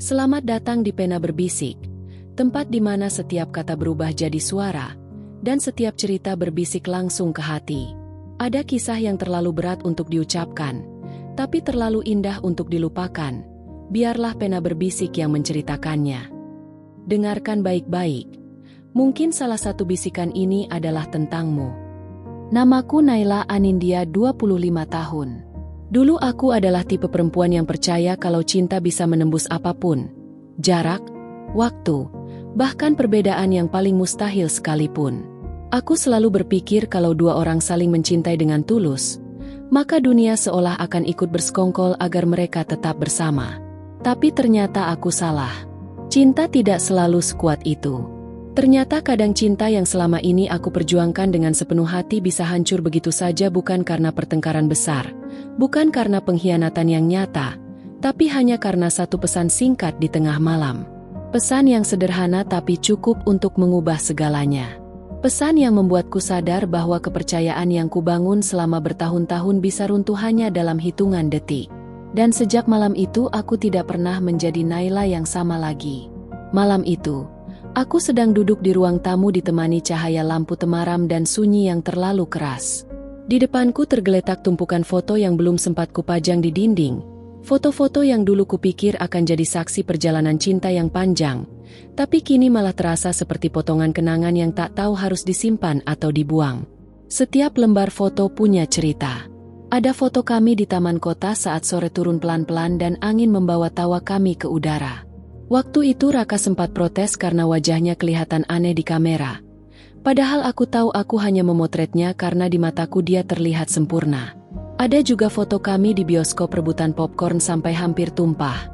Selamat datang di Pena Berbisik, tempat di mana setiap kata berubah jadi suara, dan setiap cerita berbisik langsung ke hati. Ada kisah yang terlalu berat untuk diucapkan, tapi terlalu indah untuk dilupakan. Biarlah Pena Berbisik yang menceritakannya. Dengarkan baik-baik. Mungkin salah satu bisikan ini adalah tentangmu. Namaku Naila Anindya, 25 tahun. Dulu aku adalah tipe perempuan yang percaya kalau cinta bisa menembus apapun. Jarak, waktu, bahkan perbedaan yang paling mustahil sekalipun. Aku selalu berpikir kalau dua orang saling mencintai dengan tulus, maka dunia seolah akan ikut bersekongkol agar mereka tetap bersama. Tapi ternyata aku salah. Cinta tidak selalu sekuat itu. Ternyata kadang cinta yang selama ini aku perjuangkan dengan sepenuh hati bisa hancur begitu saja, bukan karena pertengkaran besar, bukan karena pengkhianatan yang nyata, tapi hanya karena satu pesan singkat di tengah malam. Pesan yang sederhana tapi cukup untuk mengubah segalanya. Pesan yang membuatku sadar bahwa kepercayaan yang kubangun selama bertahun-tahun bisa runtuh hanya dalam hitungan detik. Dan sejak malam itu aku tidak pernah menjadi Naila yang sama lagi. Malam itu, aku sedang duduk di ruang tamu ditemani cahaya lampu temaram dan sunyi yang terlalu keras. Di depanku tergeletak tumpukan foto yang belum sempat kupajang di dinding. Foto-foto yang dulu kupikir akan jadi saksi perjalanan cinta yang panjang, tapi kini malah terasa seperti potongan kenangan yang tak tahu harus disimpan atau dibuang. Setiap lembar foto punya cerita. Ada foto kami di taman kota saat sore turun pelan-pelan dan angin membawa tawa kami ke udara. Waktu itu Raka sempat protes karena wajahnya kelihatan aneh di kamera. Padahal aku tahu aku hanya memotretnya karena di mataku dia terlihat sempurna. Ada juga foto kami di bioskop rebutan popcorn sampai hampir tumpah.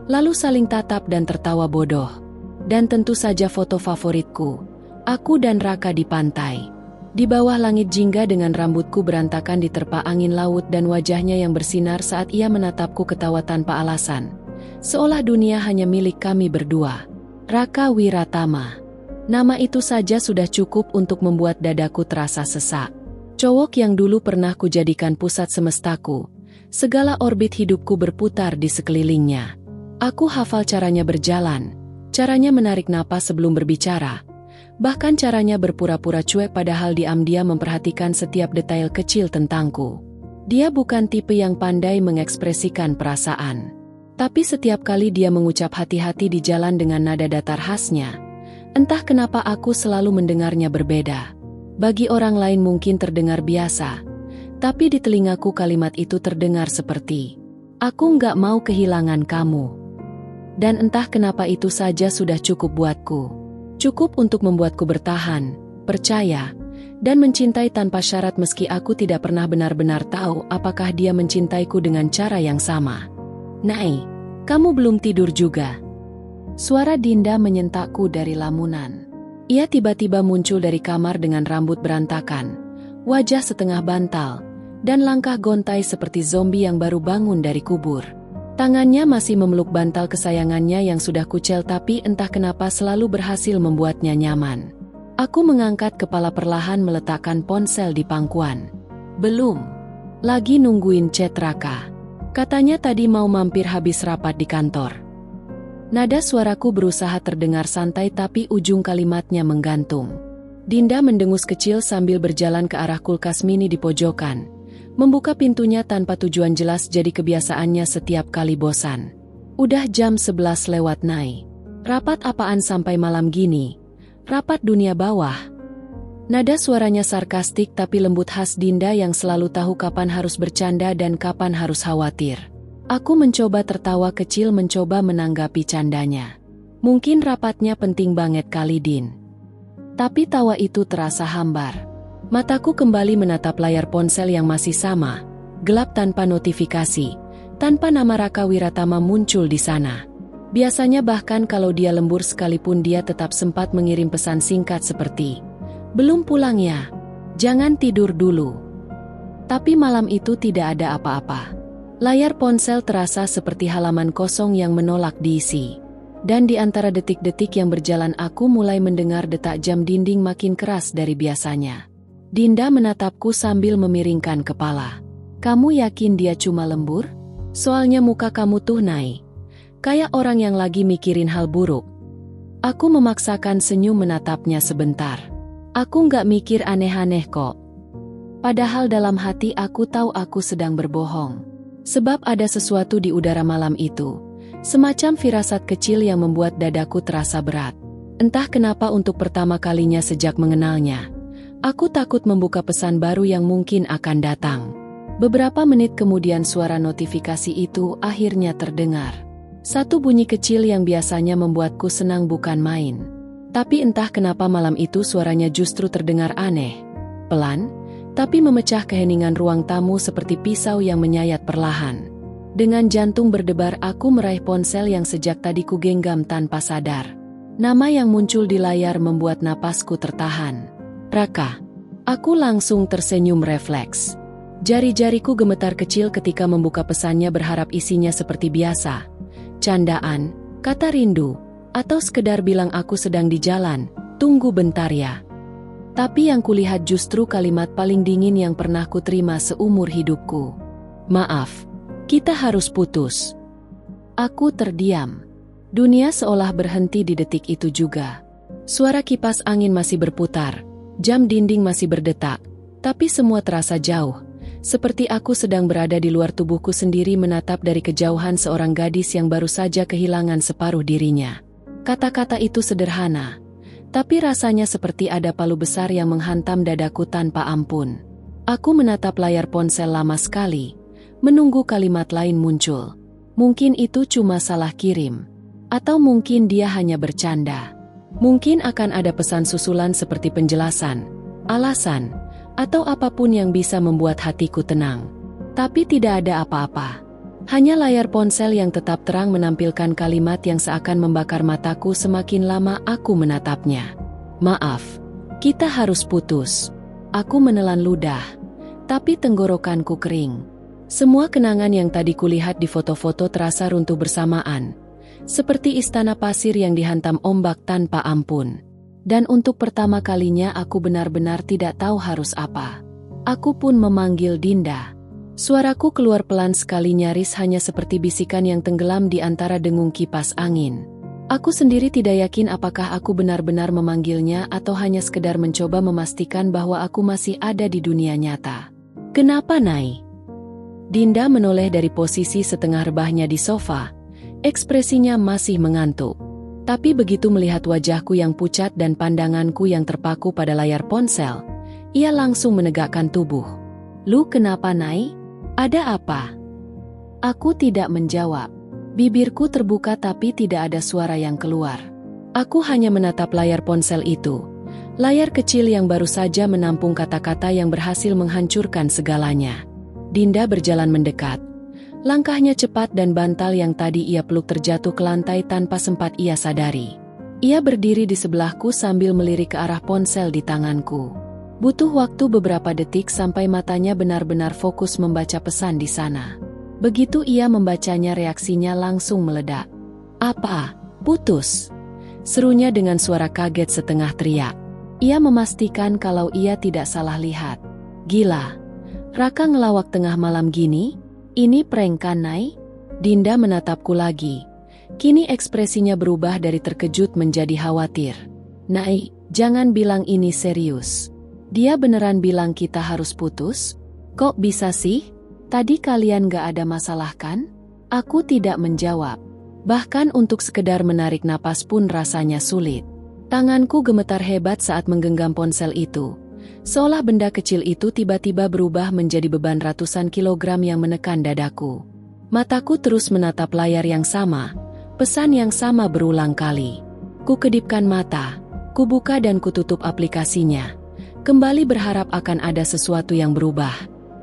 Lalu saling tatap dan tertawa bodoh. Dan tentu saja foto favoritku, aku dan Raka di pantai. Di bawah langit jingga dengan rambutku berantakan diterpa angin laut dan wajahnya yang bersinar saat ia menatapku ketawa tanpa alasan. Seolah dunia hanya milik kami berdua. Raka Wiratama. Nama itu saja sudah cukup untuk membuat dadaku terasa sesak. Cowok yang dulu pernah kujadikan pusat semestaku. Segala orbit hidupku berputar di sekelilingnya. Aku hafal caranya berjalan, caranya menarik napas sebelum berbicara, bahkan caranya berpura-pura cuek padahal diam-diam memperhatikan setiap detail kecil tentangku. Dia bukan tipe yang pandai mengekspresikan perasaan. Tapi setiap kali dia mengucap hati-hati di jalan dengan nada datar khasnya, entah kenapa aku selalu mendengarnya berbeda. Bagi orang lain mungkin terdengar biasa, tapi di telingaku kalimat itu terdengar seperti, "Aku nggak mau kehilangan kamu." Dan entah kenapa itu saja sudah cukup buatku. Cukup untuk membuatku bertahan, percaya, dan mencintai tanpa syarat meski aku tidak pernah benar-benar tahu apakah dia mencintaiku dengan cara yang sama. "Nai, kamu belum tidur juga?" Suara Dinda menyentakku dari lamunan. Ia tiba-tiba muncul dari kamar dengan rambut berantakan, wajah setengah bantal, dan langkah gontai seperti zombie yang baru bangun dari kubur. Tangannya masih memeluk bantal kesayangannya yang sudah kucel tapi entah kenapa selalu berhasil membuatnya nyaman. Aku mengangkat kepala perlahan meletakkan ponsel di pangkuan. "Belum. Lagi nungguin chat Raka. Katanya tadi mau mampir habis rapat di kantor." Nada suaraku berusaha terdengar santai tapi ujung kalimatnya menggantung. Dinda mendengus kecil sambil berjalan ke arah kulkas mini di pojokan. Membuka pintunya tanpa tujuan jelas jadi kebiasaannya setiap kali bosan. "Udah jam 11 lewat, Nai. Rapat apaan sampai malam gini? Rapat dunia bawah." Nada suaranya sarkastik tapi lembut khas Dinda yang selalu tahu kapan harus bercanda dan kapan harus khawatir. Aku mencoba tertawa kecil mencoba menanggapi candanya. "Mungkin rapatnya penting banget kali, Din." Tapi tawa itu terasa hambar. Mataku kembali menatap layar ponsel yang masih sama, gelap tanpa notifikasi, tanpa nama Raka Wiratama muncul di sana. Biasanya bahkan kalau dia lembur sekalipun dia tetap sempat mengirim pesan singkat seperti, "Belum pulang ya? Jangan tidur dulu." Tapi malam itu tidak ada apa-apa. Layar ponsel terasa seperti halaman kosong yang menolak diisi. Dan di antara detik-detik yang berjalan aku mulai mendengar detak jam dinding makin keras dari biasanya. Dinda menatapku sambil memiringkan kepala. "Kamu yakin dia cuma lembur? Soalnya muka kamu tuh, Nai. Kayak orang yang lagi mikirin hal buruk. Aku memaksakan senyum menatapnya sebentar. Aku nggak mikir aneh-aneh kok. Padahal dalam hati aku tahu aku sedang berbohong. Sebab ada sesuatu di udara malam itu. Semacam firasat kecil yang membuat dadaku terasa berat. Entah kenapa untuk pertama kalinya sejak mengenalnya. Aku takut membuka pesan baru yang mungkin akan datang. Beberapa menit kemudian suara notifikasi itu akhirnya terdengar. Satu bunyi kecil yang biasanya membuatku senang bukan main. Tapi entah kenapa malam itu suaranya justru terdengar aneh. Pelan, tapi memecah keheningan ruang tamu seperti pisau yang menyayat perlahan. Dengan jantung berdebar aku meraih ponsel yang sejak tadi ku genggam tanpa sadar. Nama yang muncul di layar membuat napasku tertahan. Raka. Aku langsung tersenyum refleks. Jari-jariku gemetar kecil ketika membuka pesannya berharap isinya seperti biasa. Candaan, kata rindu, atau sekedar bilang aku sedang di jalan, tunggu bentar ya. Tapi yang kulihat justru kalimat paling dingin yang pernah kuterima seumur hidupku. Maaf, kita harus putus. Aku terdiam. Dunia seolah berhenti di detik itu juga. Suara kipas angin masih berputar, jam dinding masih berdetak, tapi semua terasa jauh. Seperti aku sedang berada di luar tubuhku sendiri menatap dari kejauhan seorang gadis yang baru saja kehilangan separuh dirinya. Kata-kata itu sederhana, tapi rasanya seperti ada palu besar yang menghantam dadaku tanpa ampun. Aku menatap layar ponsel lama sekali, menunggu kalimat lain muncul. Mungkin itu cuma salah kirim. Atau mungkin dia hanya bercanda. Mungkin akan ada pesan susulan seperti penjelasan, alasan, atau apapun yang bisa membuat hatiku tenang. Tapi tidak ada apa-apa. Hanya layar ponsel yang tetap terang menampilkan kalimat yang seakan membakar mataku semakin lama aku menatapnya. Maaf, kita harus putus. Aku menelan ludah, tapi tenggorokanku kering. Semua kenangan yang tadi kulihat di foto-foto terasa runtuh bersamaan. Seperti istana pasir yang dihantam ombak tanpa ampun. Dan untuk pertama kalinya aku benar-benar tidak tahu harus apa. Aku pun memanggil Dinda. Suaraku keluar pelan sekali nyaris hanya seperti bisikan yang tenggelam di antara dengung kipas angin. Aku sendiri tidak yakin apakah aku benar-benar memanggilnya atau hanya sekedar mencoba memastikan bahwa aku masih ada di dunia nyata. Kenapa, Nai? Dinda menoleh dari posisi setengah rebahnya di sofa. Ekspresinya masih mengantuk. Tapi begitu melihat wajahku yang pucat dan pandanganku yang terpaku pada layar ponsel, ia langsung menegakkan tubuh. Lu kenapa, Nai? Ada apa? Aku tidak menjawab. Bibirku terbuka tapi tidak ada suara yang keluar. Aku hanya menatap layar ponsel itu. Layar kecil yang baru saja menampung kata-kata yang berhasil menghancurkan segalanya. Dinda berjalan mendekat. Langkahnya cepat dan bantal yang tadi ia peluk terjatuh ke lantai tanpa sempat ia sadari. Ia berdiri di sebelahku sambil melirik ke arah ponsel di tanganku. Butuh waktu beberapa detik sampai matanya benar-benar fokus membaca pesan di sana. Begitu ia membacanya reaksinya langsung meledak. Apa? Putus? Serunya dengan suara kaget setengah teriak. Ia memastikan kalau ia tidak salah lihat. Gila. Raka ngelawak tengah malam gini? Ini prank kan, Nai? Dinda menatapku lagi. Kini ekspresinya berubah dari terkejut menjadi khawatir. Nai, jangan bilang ini serius. Dia beneran bilang kita harus putus? Kok bisa sih? Tadi kalian gak ada masalah kan? Aku tidak menjawab. Bahkan untuk sekedar menarik napas pun rasanya sulit. Tanganku gemetar hebat saat menggenggam ponsel itu. Seolah benda kecil itu tiba-tiba berubah menjadi beban ratusan kilogram yang menekan dadaku. Mataku terus menatap layar yang sama, pesan yang sama berulang kali. Ku kedipkan mata, ku buka dan ku tutup aplikasinya. Kembali berharap akan ada sesuatu yang berubah.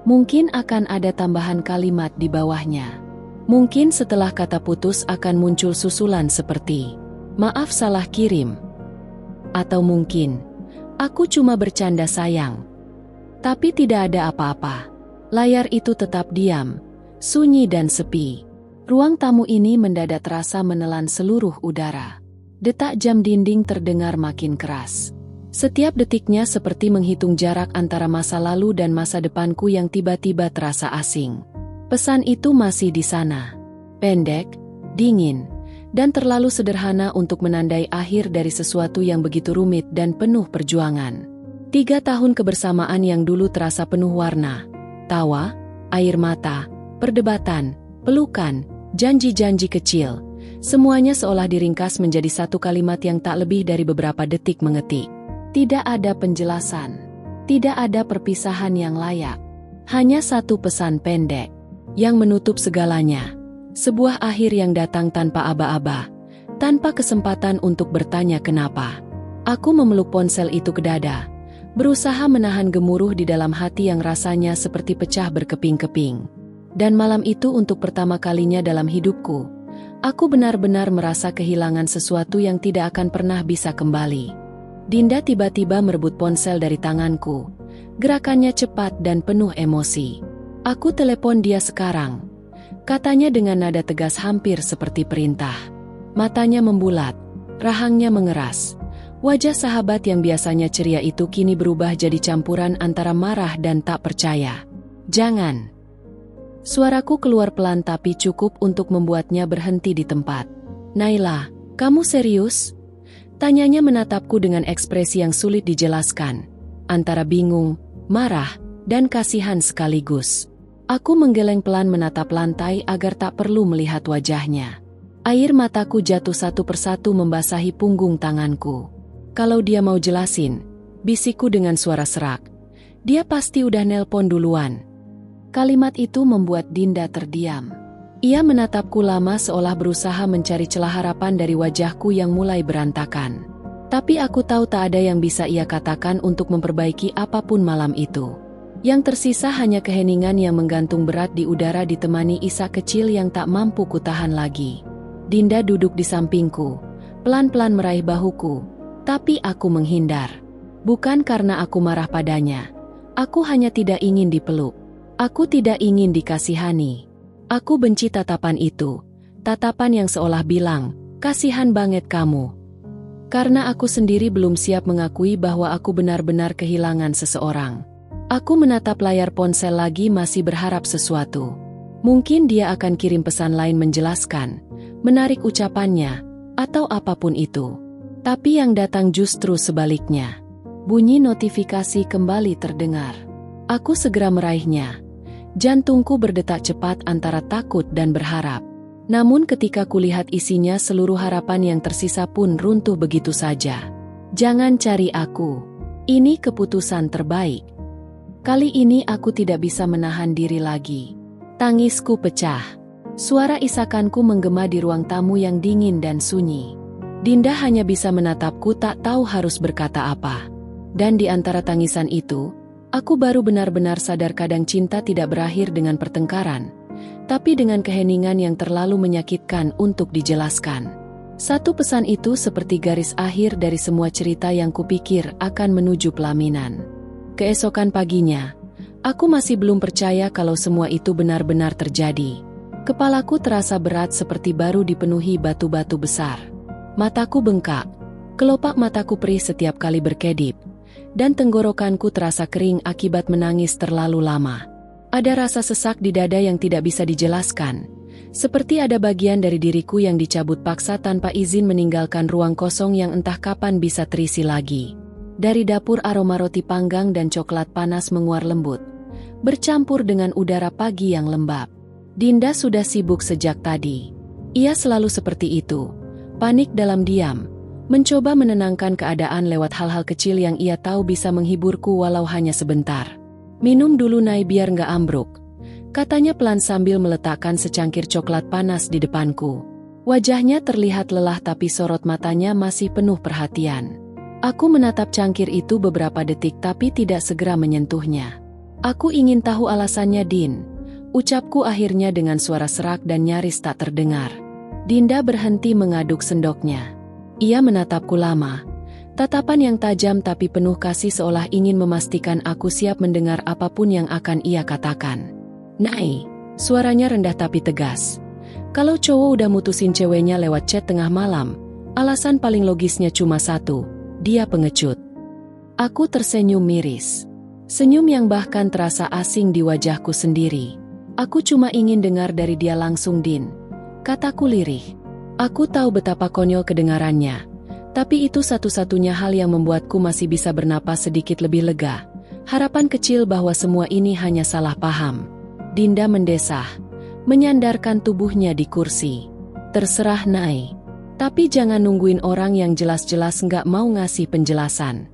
Mungkin akan ada tambahan kalimat di bawahnya. Mungkin setelah kata putus akan muncul susulan seperti, maaf salah kirim. Atau mungkin, aku cuma bercanda sayang. Tapi tidak ada apa-apa. Layar itu tetap diam, sunyi dan sepi. Ruang tamu ini mendadak terasa menelan seluruh udara. Detak jam dinding terdengar makin keras. Setiap detiknya seperti menghitung jarak antara masa lalu dan masa depanku yang tiba-tiba terasa asing. Pesan itu masih di sana. Pendek, dingin, dan terlalu sederhana untuk menandai akhir dari sesuatu yang begitu rumit dan penuh perjuangan. 3 tahun kebersamaan yang dulu terasa penuh warna, tawa, air mata, perdebatan, pelukan, janji-janji kecil, semuanya seolah diringkas menjadi satu kalimat yang tak lebih dari beberapa detik mengetik. Tidak ada penjelasan, tidak ada perpisahan yang layak, hanya satu pesan pendek yang menutup segalanya. Sebuah akhir yang datang tanpa aba-aba, tanpa kesempatan untuk bertanya kenapa. Aku memeluk ponsel itu ke dada, berusaha menahan gemuruh di dalam hati yang rasanya seperti pecah berkeping-keping. Dan malam itu untuk pertama kalinya dalam hidupku, aku benar-benar merasa kehilangan sesuatu yang tidak akan pernah bisa kembali. Dinda tiba-tiba merebut ponsel dari tanganku. Gerakannya cepat dan penuh emosi. Aku telepon dia sekarang, katanya dengan nada tegas hampir seperti perintah. Matanya membulat, rahangnya mengeras. Wajah sahabat yang biasanya ceria itu kini berubah jadi campuran antara marah dan tak percaya. Jangan. Suaraku keluar pelan tapi cukup untuk membuatnya berhenti di tempat. Naila, kamu serius? Tanyanya menatapku dengan ekspresi yang sulit dijelaskan, antara bingung, marah, dan kasihan sekaligus. Aku menggeleng pelan menatap lantai agar tak perlu melihat wajahnya. Air mataku jatuh satu persatu membasahi punggung tanganku. Kalau dia mau jelasin, bisikku dengan suara serak, dia pasti udah nelpon duluan. Kalimat itu membuat Dinda terdiam. Ia menatapku lama seolah berusaha mencari celah harapan dari wajahku yang mulai berantakan. Tapi aku tahu tak ada yang bisa ia katakan untuk memperbaiki apapun malam itu. Yang tersisa hanya keheningan yang menggantung berat di udara ditemani isak kecil yang tak mampu kutahan lagi. Dinda duduk di sampingku, pelan-pelan meraih bahuku. Tapi aku menghindar. Bukan karena aku marah padanya. Aku hanya tidak ingin dipeluk. Aku tidak ingin dikasihani. Aku benci tatapan itu. Tatapan yang seolah bilang, kasihan banget kamu. Karena aku sendiri belum siap mengakui bahwa aku benar-benar kehilangan seseorang. Aku menatap layar ponsel lagi masih berharap sesuatu. Mungkin dia akan kirim pesan lain menjelaskan, menarik ucapannya, atau apapun itu. Tapi yang datang justru sebaliknya. Bunyi notifikasi kembali terdengar. Aku segera meraihnya. Jantungku berdetak cepat antara takut dan berharap. Namun ketika kulihat isinya, seluruh harapan yang tersisa pun runtuh begitu saja. Jangan cari aku. Ini keputusan terbaik. Kali ini aku tidak bisa menahan diri lagi. Tangisku pecah. Suara isakanku menggema di ruang tamu yang dingin dan sunyi. Dinda hanya bisa menatapku tak tahu harus berkata apa. Dan di antara tangisan itu, aku baru benar-benar sadar kadang cinta tidak berakhir dengan pertengkaran, tapi dengan keheningan yang terlalu menyakitkan untuk dijelaskan. Satu pesan itu seperti garis akhir dari semua cerita yang kupikir akan menuju pelaminan. Keesokan paginya, aku masih belum percaya kalau semua itu benar-benar terjadi. Kepalaku terasa berat seperti baru dipenuhi batu-batu besar. Mataku bengkak, kelopak mataku perih setiap kali berkedip, dan tenggorokanku terasa kering akibat menangis terlalu lama. Ada rasa sesak di dada yang tidak bisa dijelaskan, seperti ada bagian dari diriku yang dicabut paksa tanpa izin meninggalkan ruang kosong yang entah kapan bisa terisi lagi. Dari dapur aroma roti panggang dan coklat panas menguar lembut, bercampur dengan udara pagi yang lembab. Dinda sudah sibuk sejak tadi. Ia selalu seperti itu. Panik dalam diam, mencoba menenangkan keadaan lewat hal-hal kecil yang ia tahu bisa menghiburku walau hanya sebentar. Minum dulu Nay biar nggak ambruk, katanya pelan sambil meletakkan secangkir coklat panas di depanku. Wajahnya terlihat lelah tapi sorot matanya masih penuh perhatian. Aku menatap cangkir itu beberapa detik tapi tidak segera menyentuhnya. Aku ingin tahu alasannya Din, ucapku akhirnya dengan suara serak dan nyaris tak terdengar. Dinda berhenti mengaduk sendoknya. Ia menatapku lama. Tatapan yang tajam tapi penuh kasih seolah ingin memastikan aku siap mendengar apapun yang akan ia katakan. Nay, suaranya rendah tapi tegas. Kalau cowok udah mutusin ceweknya lewat chat tengah malam, alasan paling logisnya cuma satu, dia pengecut. Aku tersenyum miris. Senyum yang bahkan terasa asing di wajahku sendiri. Aku cuma ingin dengar dari dia langsung Din. kataku lirih. Aku tahu betapa konyol kedengarannya, tapi itu satu-satunya hal yang membuatku masih bisa bernapas sedikit lebih lega. Harapan kecil bahwa semua ini hanya salah paham. Dinda mendesah, menyandarkan tubuhnya di kursi. Terserah Nai, tapi jangan nungguin orang yang jelas-jelas nggak mau ngasih penjelasan.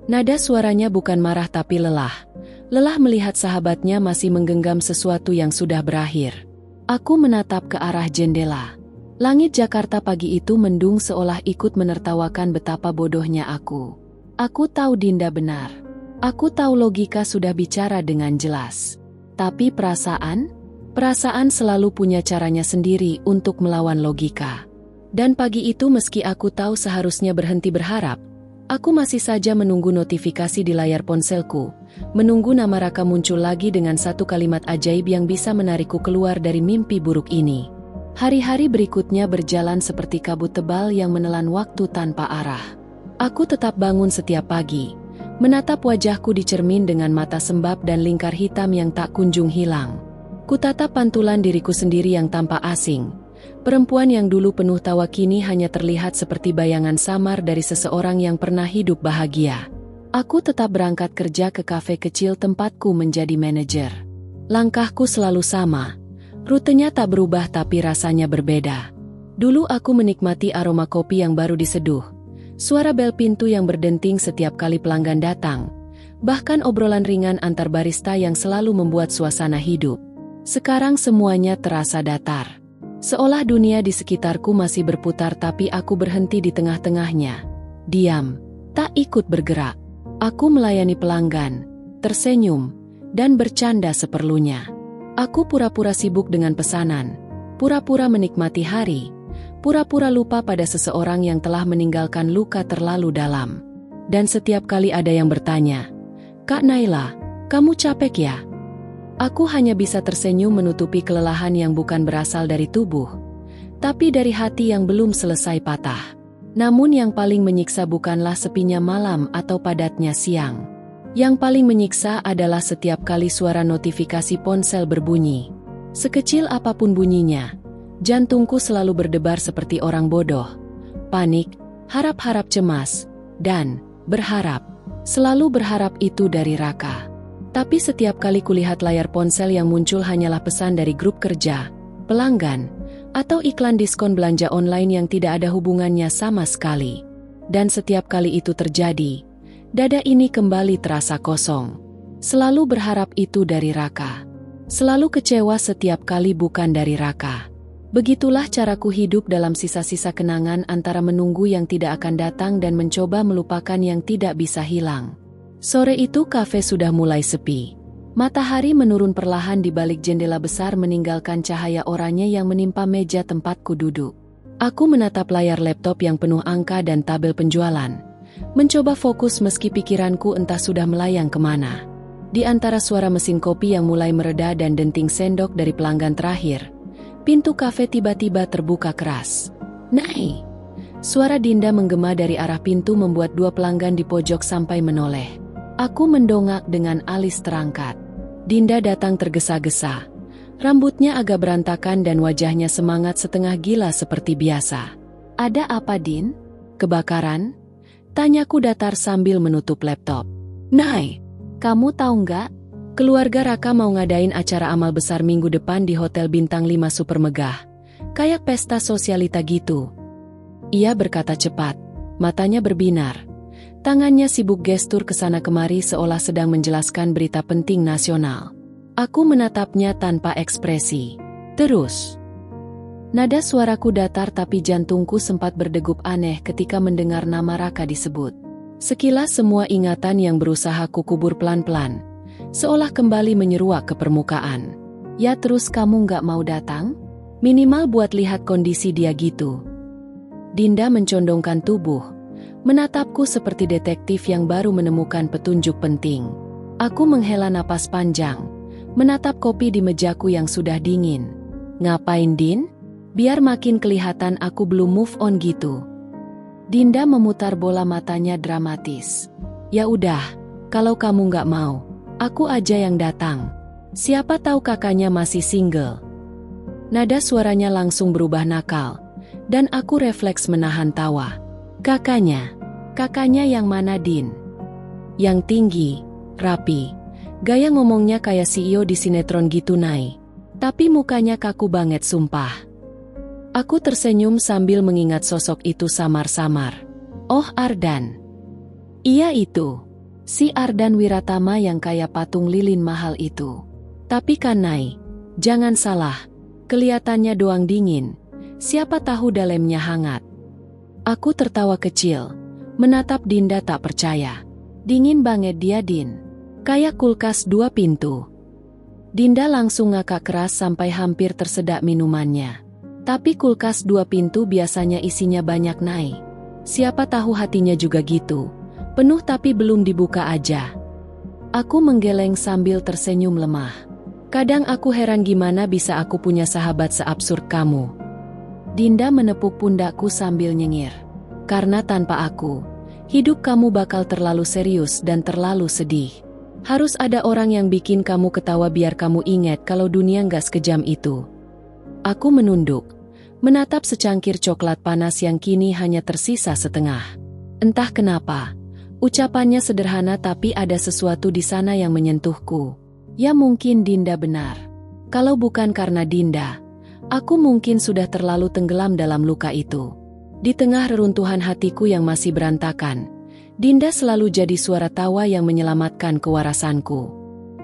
Nada suaranya bukan marah tapi lelah. Lelah melihat sahabatnya masih menggenggam sesuatu yang sudah berakhir. Aku menatap ke arah jendela. Langit Jakarta pagi itu mendung seolah ikut menertawakan betapa bodohnya aku. Aku tahu Dinda benar. Aku tahu logika sudah bicara dengan jelas. Tapi perasaan selalu punya caranya sendiri untuk melawan logika. Dan pagi itu meski aku tahu seharusnya berhenti berharap, aku masih saja menunggu notifikasi di layar ponselku, menunggu nama Raka muncul lagi dengan satu kalimat ajaib yang bisa menarikku keluar dari mimpi buruk ini. Hari-hari berikutnya berjalan seperti kabut tebal yang menelan waktu tanpa arah. Aku tetap bangun setiap pagi, menatap wajahku di cermin dengan mata sembab dan lingkar hitam yang tak kunjung hilang. Kutatap pantulan diriku sendiri yang tampak asing. Perempuan yang dulu penuh tawa kini hanya terlihat seperti bayangan samar dari seseorang yang pernah hidup bahagia. Aku tetap berangkat kerja ke kafe kecil tempatku menjadi manajer. Langkahku selalu sama. Rutenya tak berubah tapi rasanya berbeda. Dulu aku menikmati aroma kopi yang baru diseduh, suara bel pintu yang berdenting setiap kali pelanggan datang, bahkan obrolan ringan antar barista yang selalu membuat suasana hidup. Sekarang semuanya terasa datar. Seolah dunia di sekitarku masih berputar tapi aku berhenti di tengah-tengahnya. Diam, tak ikut bergerak. Aku melayani pelanggan, tersenyum, dan bercanda seperlunya. Aku pura-pura sibuk dengan pesanan, pura-pura menikmati hari, pura-pura lupa pada seseorang yang telah meninggalkan luka terlalu dalam. Dan setiap kali ada yang bertanya, "Kak Naila, kamu capek ya?" Aku hanya bisa tersenyum menutupi kelelahan yang bukan berasal dari tubuh, tapi dari hati yang belum selesai patah. Namun yang paling menyiksa bukanlah sepinya malam atau padatnya siang. Yang paling menyiksa adalah setiap kali suara notifikasi ponsel berbunyi. Sekecil apapun bunyinya, jantungku selalu berdebar seperti orang bodoh. Panik, harap-harap cemas, dan berharap. Selalu berharap itu dari Raka. Tapi setiap kali kulihat layar ponsel yang muncul hanyalah pesan dari grup kerja, pelanggan, atau iklan diskon belanja online yang tidak ada hubungannya sama sekali. Dan setiap kali itu terjadi, dada ini kembali terasa kosong. Selalu berharap itu dari Raka. Selalu kecewa setiap kali bukan dari Raka. Begitulah caraku hidup dalam sisa-sisa kenangan antara menunggu yang tidak akan datang dan mencoba melupakan yang tidak bisa hilang. Sore itu kafe sudah mulai sepi. Matahari menurun perlahan di balik jendela besar meninggalkan cahaya oranye yang menimpa meja tempatku duduk. Aku menatap layar laptop yang penuh angka dan tabel penjualan. Mencoba fokus meski pikiranku entah sudah melayang kemana. Di antara suara mesin kopi yang mulai mereda dan denting sendok dari pelanggan terakhir, pintu kafe tiba-tiba terbuka keras. "Nai!" Suara Dinda menggema dari arah pintu membuat dua pelanggan di pojok sampai menoleh. Aku mendongak dengan alis terangkat. Dinda datang tergesa-gesa. Rambutnya agak berantakan dan wajahnya semangat setengah gila seperti biasa. "Ada apa, Din? Kebakaran?" Tanyaku datar sambil menutup laptop. "Nai, kamu tahu nggak? Keluarga Raka mau ngadain acara amal besar minggu depan di Hotel Bintang 5 super megah. Kayak pesta sosialita gitu." Ia berkata cepat, matanya berbinar. Tangannya sibuk gestur kesana kemari seolah sedang menjelaskan berita penting nasional. Aku menatapnya tanpa ekspresi. Terus, nada suaraku datar tapi jantungku sempat berdegup aneh ketika mendengar nama Raka disebut. Sekilas semua ingatan yang berusaha kukubur pelan-pelan, seolah kembali menyeruak ke permukaan. "Ya terus kamu nggak mau datang? Minimal buat lihat kondisi dia gitu." Dinda mencondongkan tubuh, menatapku seperti detektif yang baru menemukan petunjuk penting. Aku menghela napas panjang, menatap kopi di mejaku yang sudah dingin. "Ngapain, Din? Biar makin kelihatan aku belum move on gitu." Dinda memutar bola matanya dramatis. "Ya udah, kalau kamu nggak mau, aku aja yang datang. Siapa tahu kakaknya masih single." Nada suaranya langsung berubah nakal, dan aku refleks menahan tawa. Kakaknya yang mana Din? Yang tinggi, rapi, gaya ngomongnya kayak CEO di sinetron gitu Nay. Tapi mukanya kaku banget sumpah. Aku tersenyum sambil mengingat sosok itu samar-samar. Oh Ardan. Iya itu. Si Ardan Wiratama yang kayak patung lilin mahal itu. Tapi kan Nay, jangan salah. Kelihatannya doang dingin. Siapa tahu dalamnya hangat. Aku tertawa kecil, menatap Dinda tak percaya. Dingin banget dia Din. Kayak kulkas 2 pintu. Dinda langsung ngakak keras sampai hampir tersedak minumannya. Tapi kulkas 2 pintu biasanya isinya banyak Nay. Siapa tahu hatinya juga gitu. Penuh tapi belum dibuka aja. Aku menggeleng sambil tersenyum lemah. Kadang aku heran gimana bisa aku punya sahabat seabsurd kamu. Dinda menepuk pundakku sambil nyengir. Karena tanpa aku, hidup kamu bakal terlalu serius dan terlalu sedih. Harus ada orang yang bikin kamu ketawa biar kamu ingat kalau dunia nggak sekejam itu. Aku menunduk, menatap secangkir coklat panas yang kini hanya tersisa setengah. Entah kenapa, ucapannya sederhana tapi ada sesuatu di sana yang menyentuhku. Ya mungkin Dinda benar. Kalau bukan karena Dinda, aku mungkin sudah terlalu tenggelam dalam luka itu. Di tengah reruntuhan hatiku yang masih berantakan, Dinda selalu jadi suara tawa yang menyelamatkan kewarasanku.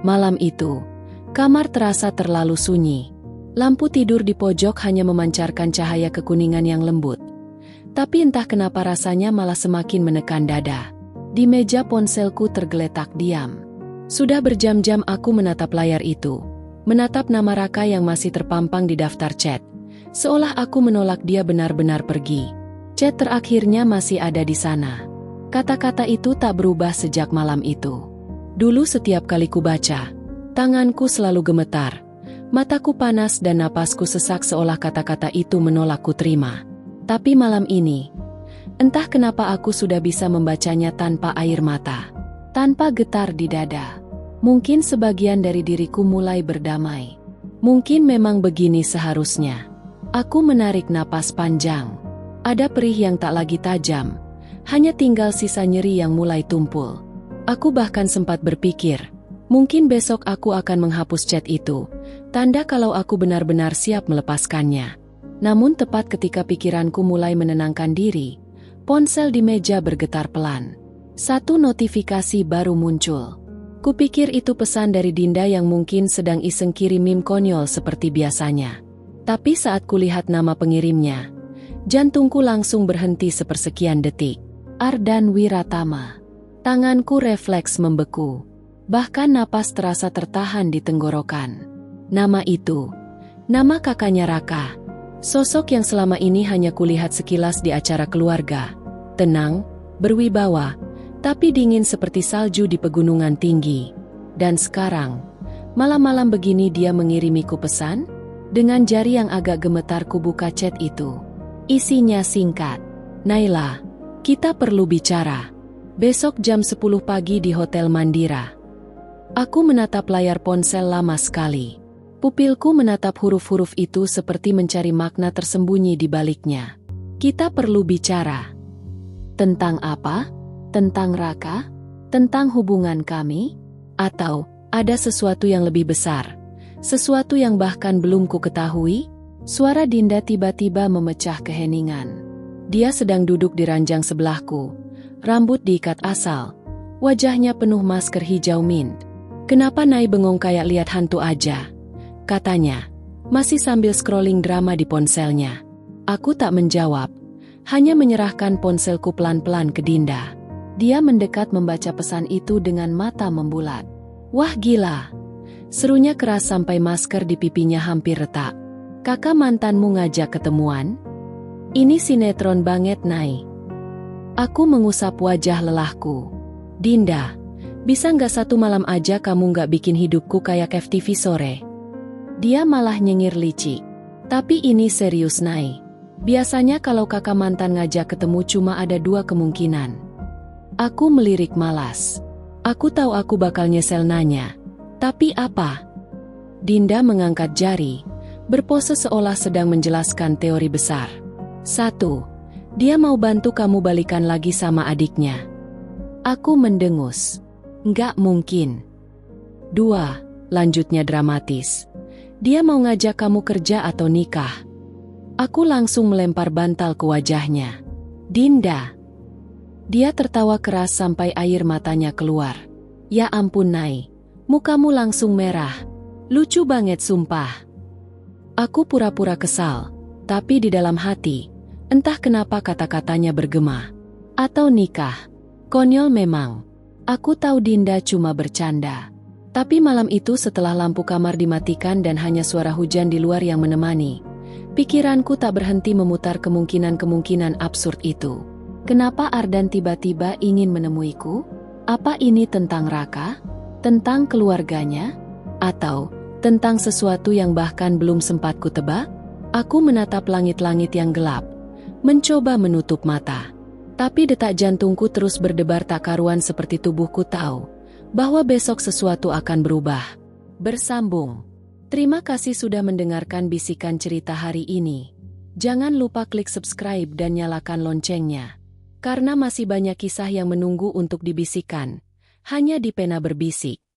Malam itu, kamar terasa terlalu sunyi. Lampu tidur di pojok hanya memancarkan cahaya kekuningan yang lembut. Tapi entah kenapa rasanya malah semakin menekan dada. Di meja ponselku tergeletak diam. Sudah berjam-jam aku menatap layar itu. Menatap nama Raka yang masih terpampang di daftar chat. Seolah aku menolak dia benar-benar pergi. Chat terakhirnya masih ada di sana. Kata-kata itu tak berubah sejak malam itu. Dulu setiap kali ku baca, tanganku selalu gemetar. Mataku panas dan napasku sesak seolah kata-kata itu menolak ku terima. Tapi malam ini, entah kenapa aku sudah bisa membacanya tanpa air mata. Tanpa getar di dada. Mungkin sebagian dari diriku mulai berdamai. Mungkin memang begini seharusnya. Aku menarik napas panjang. Ada perih yang tak lagi tajam. Hanya tinggal sisa nyeri yang mulai tumpul. Aku bahkan sempat berpikir, mungkin besok aku akan menghapus chat itu. Tanda kalau aku benar-benar siap melepaskannya. Namun tepat ketika pikiranku mulai menenangkan diri, ponsel di meja bergetar pelan. Satu notifikasi baru muncul. Kupikir itu pesan dari Dinda yang mungkin sedang iseng kirim meme konyol seperti biasanya. Tapi saat kulihat nama pengirimnya, jantungku langsung berhenti sepersekian detik. Ardan Wiratama. Tanganku refleks membeku. Bahkan napas terasa tertahan di tenggorokan. Nama itu, nama kakaknya Raka. Sosok yang selama ini hanya kulihat sekilas di acara keluarga. Tenang, berwibawa, tapi dingin seperti salju di pegunungan tinggi. Dan sekarang, malam-malam begini dia mengirimiku pesan? Dengan jari yang agak gemetar ku buka chat itu. Isinya singkat. Naila, kita perlu bicara. Besok jam 10 pagi di Hotel Mandira. Aku menatap layar ponsel lama sekali. Pupilku menatap huruf-huruf itu seperti mencari makna tersembunyi di baliknya. Kita perlu bicara. Tentang apa? Tentang Raka? Tentang hubungan kami? Atau ada sesuatu yang lebih besar? Sesuatu yang bahkan belum ku ketahui? Suara Dinda tiba-tiba memecah keheningan. Dia sedang duduk di ranjang sebelahku. Rambut diikat asal. Wajahnya penuh masker hijau mint. Kenapa Nay bengong kayak lihat hantu aja? Katanya, masih sambil scrolling drama di ponselnya. Aku tak menjawab. Hanya menyerahkan ponselku pelan-pelan ke Dinda. Dia mendekat membaca pesan itu dengan mata membulat. Wah gila. Serunya keras sampai masker di pipinya hampir retak. Kakak mantanmu ngajak ketemuan? Ini sinetron banget Nay. Aku mengusap wajah lelahku. Dinda, bisa nggak satu malam aja kamu nggak bikin hidupku kayak FTV sore? Dia malah nyengir licik. Tapi ini serius Nay. Biasanya kalau kakak mantan ngajak ketemu cuma ada 2 kemungkinan. Aku melirik malas. Aku tahu aku bakal nyesel nanya. Tapi apa? Dinda mengangkat jari, berpose seolah sedang menjelaskan teori besar. 1. Dia mau bantu kamu balikan lagi sama adiknya. Aku mendengus. Nggak mungkin. 2. Lanjutnya dramatis. Dia mau ngajak kamu kerja atau nikah. Aku langsung melempar bantal ke wajahnya. Dinda. Dia tertawa keras sampai air matanya keluar. Ya ampun Nai, mukamu langsung merah. Lucu banget sumpah. Aku pura-pura kesal, tapi di dalam hati, entah kenapa kata-katanya bergema. Atau nikah. Konyol memang. Aku tahu Dinda cuma bercanda. Tapi malam itu setelah lampu kamar dimatikan dan hanya suara hujan di luar yang menemani, pikiranku tak berhenti memutar kemungkinan-kemungkinan absurd itu. Kenapa Ardan tiba-tiba ingin menemuiku? Apa ini tentang Raka? Tentang keluarganya? Atau tentang sesuatu yang bahkan belum sempat kutebak? Aku menatap langit-langit yang gelap, mencoba menutup mata. Tapi detak jantungku terus berdebar tak karuan seperti tubuhku tahu bahwa besok sesuatu akan berubah. Bersambung. Terima kasih sudah mendengarkan bisikan cerita hari ini. Jangan lupa klik subscribe dan nyalakan loncengnya. Karena masih banyak kisah yang menunggu untuk dibisikkan. Hanya di Pena Berbisik.